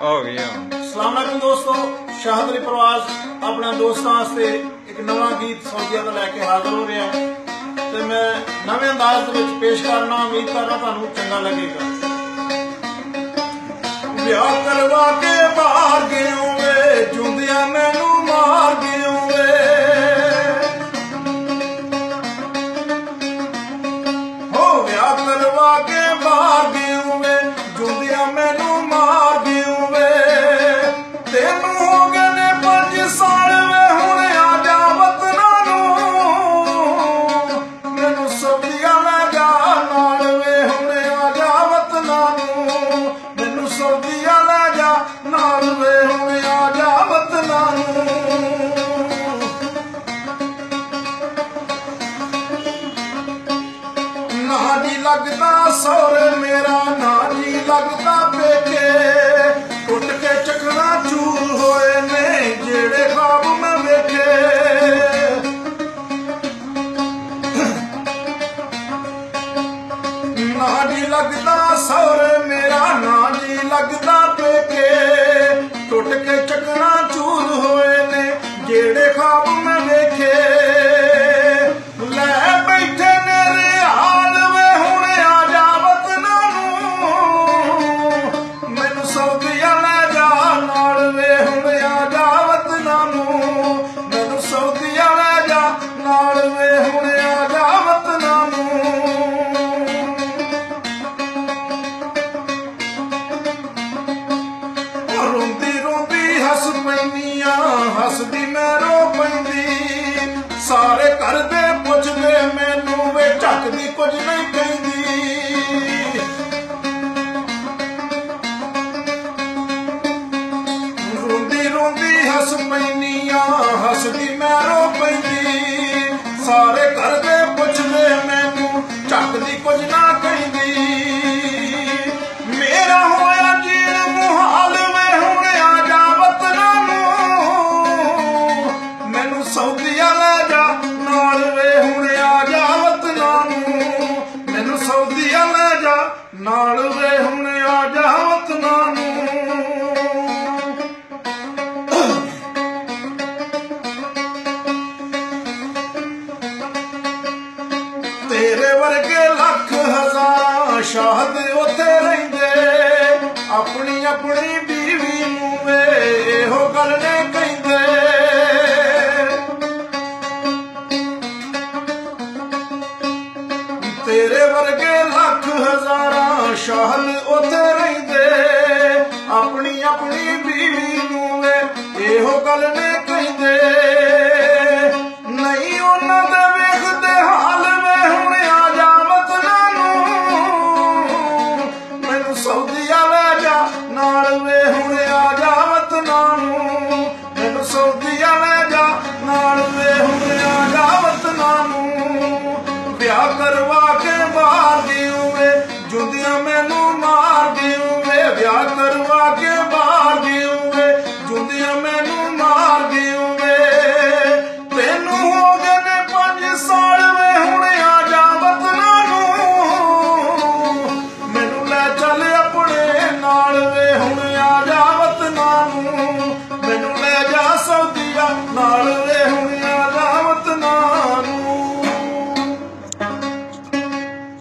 ਹੋ ਗਈ अस्सलाम वालेकुम दोस्तों, शाहद अली प्रवास अपने दोस्तों वास्ते एक नवा गीत सौदिया का लैके हाजिर हो रहा है तो मैं नवे अंदाज दे विच पेश करना। उम्मीद कर रहा तुहानू चंगा लगेगा। ब्याह करवा के बाहर गए वे जुंदिया मैनू मार गए वे, हो ब्याह करवा के बाहर गए वे जुंदिया मैनू मार गए वे। तेनू हो गए ने 5 साल वे हुण आ जा वतना नू, मैनू सौदिया लै जा नाल वे हुण आ जा वतना नू, मैनू सौदिया लै जा नाल वे हुण आ जा वतना नू। ना जी लगदा सौरे मेरा, ना जी लगदा पेके, टुट के चकना चूर होए ने जेड़े ख्वाब मैं वेखे। ना जी लगदा सौरे मेरा, ना जी लगदा पेके, टुट के चकना चूर होए ने जेड़े ख्वाब मैं वेखे। लै बैठे ने रिहाल वे हुण आ जा वतना नू, मैनू सौदिया लै जा नाल वे हुण आ जा वतना नू, मैनू सौदिया लै जा नाल वे हुण आ जा वतना नू। रोंदी रोंदी हस पैनी हसदी मैं रो पैंदी, सारे घर दे पुछदे मैनू वे झकदी कुछ नहीं कहंदी। रोंदी रोंदी हस पैनी हसदी मैं रो पैंदी, सारे घर दे पुछदे मैनू झकदी कुछ ना कहंदी। मेरा होया जीण मुहाल वे हुण आ जा वतना नू, मैनू सौदिया लै जा नाल वे हुण आ जा वतना नू, मैनू सौदिया लै जा नाल वे हुण आ जा वतना नू। तेरे वर्गे लख हज़ार शाहद उत्थे रहिंदे, अपनी अपनी बीवी नू वे इहो गल ने कहिंदे। तेरे वर्गे लख हज़ार शाहद उत्थे रहिंदे, अपनी अपनी बीवी नू वे इहो गल ने कहिंदे। नहीं उन्हां दे वेखदे हाल वे हुण आ जा वतना नू, मैनू सौदिया लै जा नाल वे हुण आ जा वतना नू, मैनू सौदिया लै जा नाल वे हुण आ जा वतना नू। ब्याह करवा के बाहर गए वे जुंदिया मैनू मार गए वे, ब्याह करवा के